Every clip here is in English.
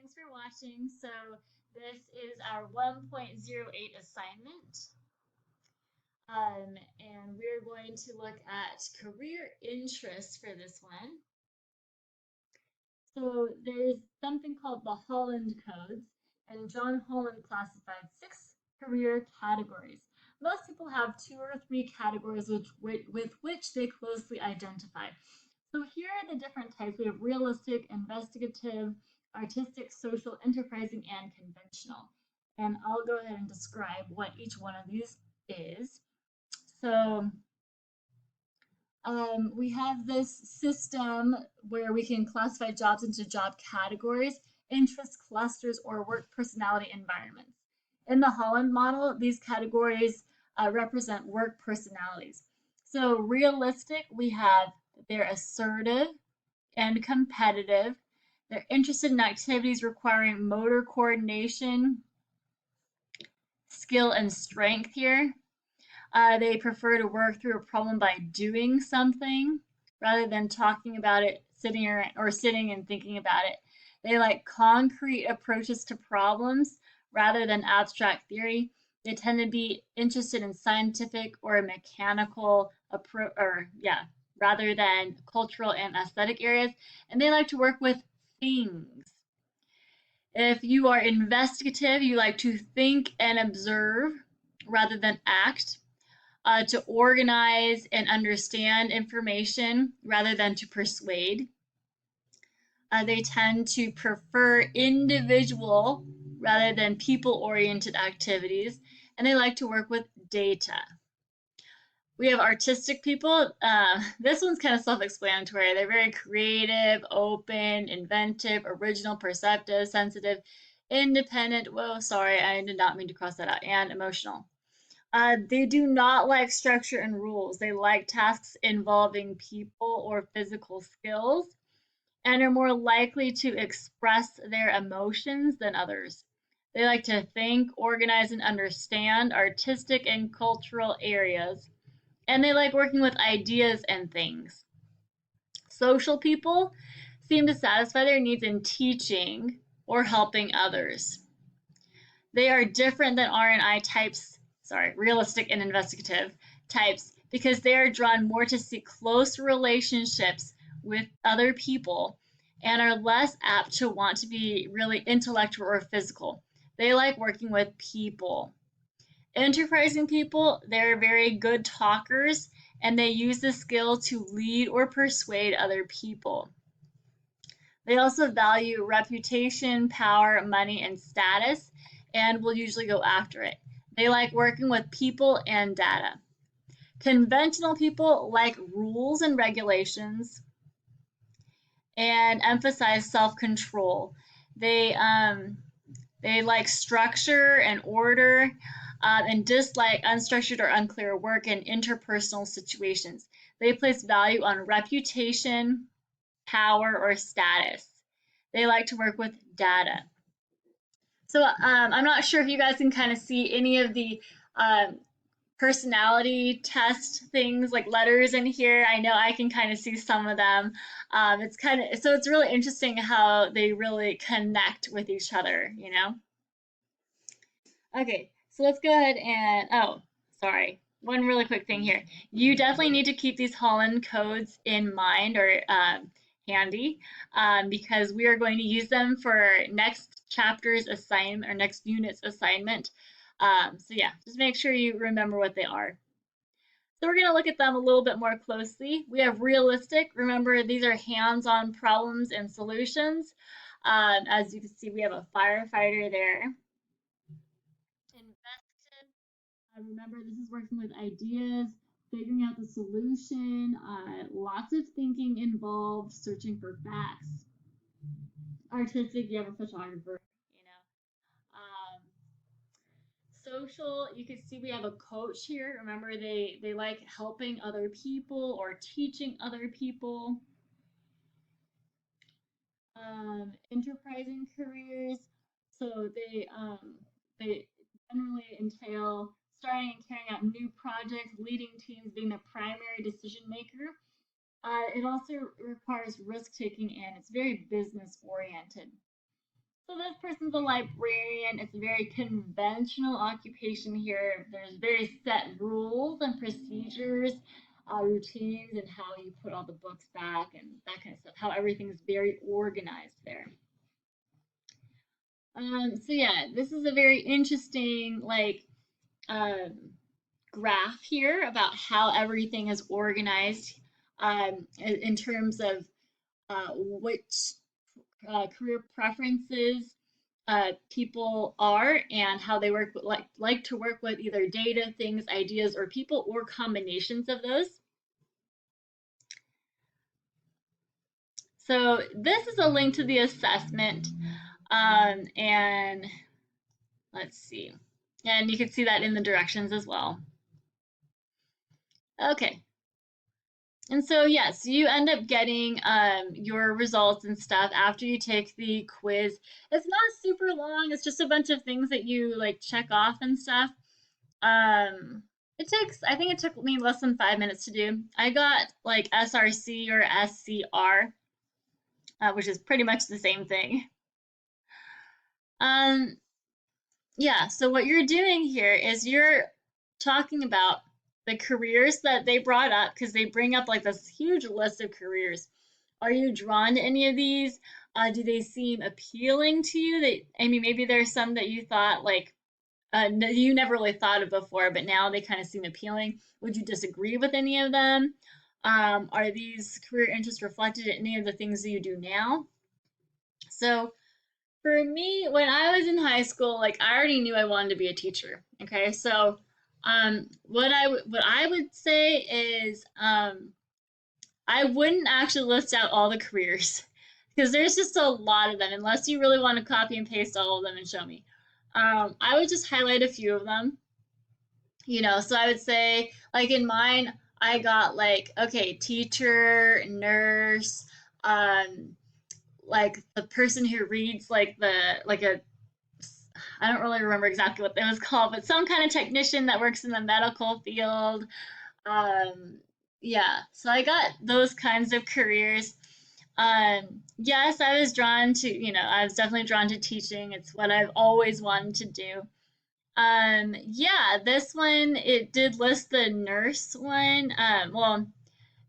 thanks for watching. So this is our 1.08 assignment. And we're going to look at career interests for this one. So there's something called the Holland Codes, and John Holland classified 6 career categories. Most people have 2 or 3 categories with which they closely identify. So here are the different types. We have realistic, investigative, artistic, social, enterprising, and conventional. And I'll go ahead and describe what each one of these is. So we have this system where we can classify jobs into job categories, interest clusters, or work personality environments. In the Holland model, these categories represent work personalities. So realistic, we have they're assertive and competitive. They're interested in activities requiring motor coordination, skill, and strength here. They prefer to work through a problem by doing something rather than talking about it, sitting and thinking about it. They like concrete approaches to problems rather than abstract theory. They tend to be interested in scientific or mechanical approach, rather than cultural and aesthetic areas. And they like to work with things. If you are investigative, you like to think and observe rather than act. To organize and understand information rather than to persuade. They tend to prefer individual rather than people-oriented activities, and they like to work with data. We have artistic people. This one's kind of self-explanatory. They're very creative, open, inventive, original, perceptive, sensitive, independent. Whoa, sorry, I did not mean to cross that out. And emotional. They do not like structure and rules. They like tasks involving people or physical skills and are more likely to express their emotions than others. They like to think, organize, and understand artistic and cultural areas, and they like working with ideas and things. Social people seem to satisfy their needs in teaching or helping others. They are different than R&I types, realistic and investigative types, because they are drawn more to see close relationships with other people and are less apt to want to be really intellectual or physical. They like working with people. Enterprising people, they're very good talkers and they use the skill to lead or persuade other people. They also value reputation, power, money, and status, and will usually go after it. They like working with people and data. Conventional people like rules and regulations and emphasize self-control. They like structure and order and dislike unstructured or unclear work and interpersonal situations. They place value on reputation, power, or status. They like to work with data. So I'm not sure if you guys can kind of see any of the personality test things like letters in here. I know I can kind of see some of them. It's really interesting how they really connect with each other, you know? Okay, so let's go ahead and, one really quick thing here. You definitely need to keep these Holland codes in mind or handy because we are going to use them for next chapter's assignment or next unit's assignment. So yeah, just make sure you remember what they are. So we're going to look at them a little bit more closely. We have realistic. Remember, these are hands-on problems and solutions. As you can see, we have a firefighter there. Investigative. Remember, this is working with ideas, figuring out the solution, lots of thinking involved, searching for facts. Artistic, you have a photographer, you know. Social, you can see we have a coach here. Remember, they like helping other people or teaching other people. Enterprising careers, so they generally entail starting and carrying out new projects, leading teams, being the primary decision maker. It also requires risk taking and it's very business oriented. So this person's a librarian. It's a very conventional occupation here. There's very set rules and procedures, routines, and how you put all the books back and that kind of stuff. How everything's very organized there. So yeah, this is a very interesting um, graph here about how everything is organized in terms of which career preferences people are and how they work with, like to work with either data, things, ideas, or people, or combinations of those. So this is a link to the assessment, and let's see, and you can see that in the directions as well. Okay. And so, yes, you end up getting your results and stuff after you take the quiz. It's not super long. It's just a bunch of things that you like check off and stuff. It takes, I think it took me less than 5 minutes to do. I got like SRC or SCR, which is pretty much the same thing. Um, yeah, so what you're doing here is you're talking about the careers that they brought up because they bring up like this huge list of careers. Are you drawn to any of these? Do they seem appealing to you? I mean, maybe there's some that you thought like you never really thought of before, but now they kind of seem appealing. Would you disagree with any of them? Are these career interests reflected in any of the things that you do now? So for me, when I was in high school, like I already knew I wanted to be a teacher. Okay, so what I would say is I wouldn't actually list out all the careers because there's just a lot of them. Unless you really want to copy and paste all of them and show me, I would just highlight a few of them. So I would say like in mine, I got like okay, teacher, nurse, like the person who reads like the like a I don't really remember exactly what that was called, but some kind of technician that works in the medical field. Um, yeah, so I got those kinds of careers. Yes, I was drawn to, I was definitely drawn to teaching. It's what I've always wanted to do. Yeah, this one, it did list the nurse one. Well,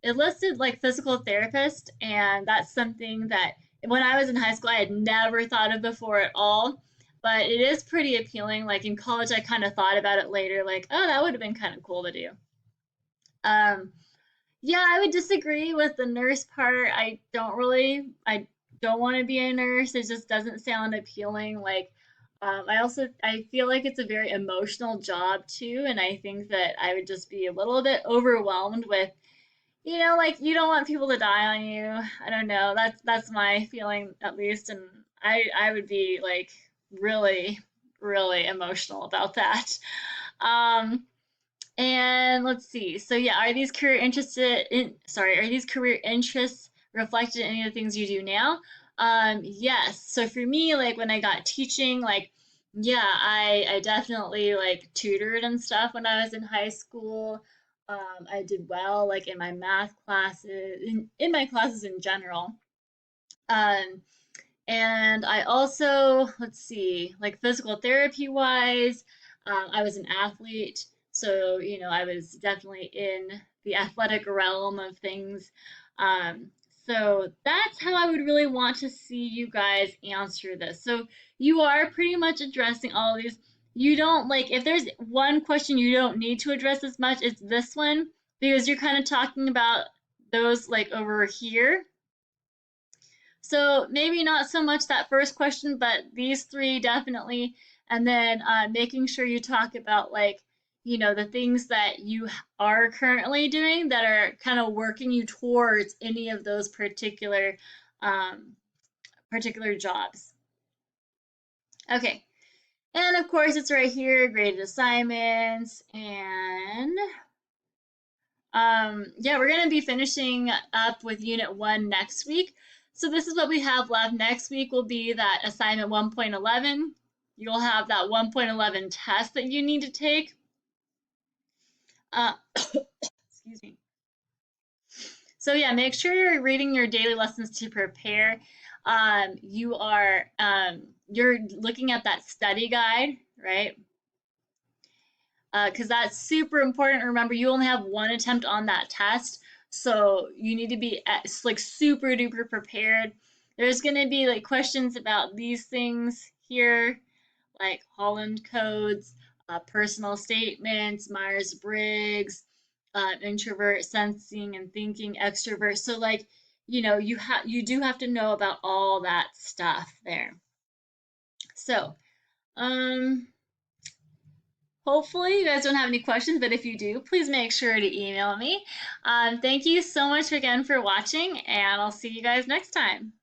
it listed like physical therapist, and that's something that when I was in high school, I had never thought of before at all. But it is pretty appealing. Like in college, I kind of thought about it later, like, oh, that would have been kind of cool to do. Um, yeah, I would disagree with the nurse part. I don't want to be a nurse. It just doesn't sound appealing. Like, I feel like it's a very emotional job too, and I think that I would just be a little bit overwhelmed with, like you don't want people to die on you. I don't know. That's my feeling at least, and I would be like really, really emotional about that. Um, and let's see. So yeah, are these career interests reflected in any of the things you do now? Yes. So for me, like when I got teaching, like yeah, I definitely like tutored and stuff when I was in high school. I did well like in my math classes, in my classes in general. Um, and I also, let's see, like physical therapy wise, I was an athlete. So, I was definitely in the athletic realm of things. Um, so that's how I would really want to see you guys answer this. So you are pretty much addressing all of these. You don't like, if there's one question you don't need to address as much, it's this one because you're kind of talking about those like over here. So maybe not so much that first question, but these three definitely. And then making sure you talk about like, the things that you are currently doing that are kind of working you towards any of those um, particular jobs. Okay. And of course, it's right here, graded assignments. And yeah, we're going to be finishing up with Unit 1 next week. So this is what we have left. Next week will be that assignment 1.11. You'll have that 1.11 test that you need to take. Excuse me. So yeah, make sure you're reading your daily lessons to prepare. You are, you're looking at that study guide, right? Because that's super important. Remember, you only have one attempt on that test, so you need to be like super duper prepared. There's going to be like questions about these things here, like Holland codes, personal statements, Myers-Briggs, introvert, sensing and thinking, extrovert. So like, you do have to know about all that stuff there. So, um, hopefully you guys don't have any questions, but if you do, please make sure to email me. Thank you so much again for watching, and I'll see you guys next time.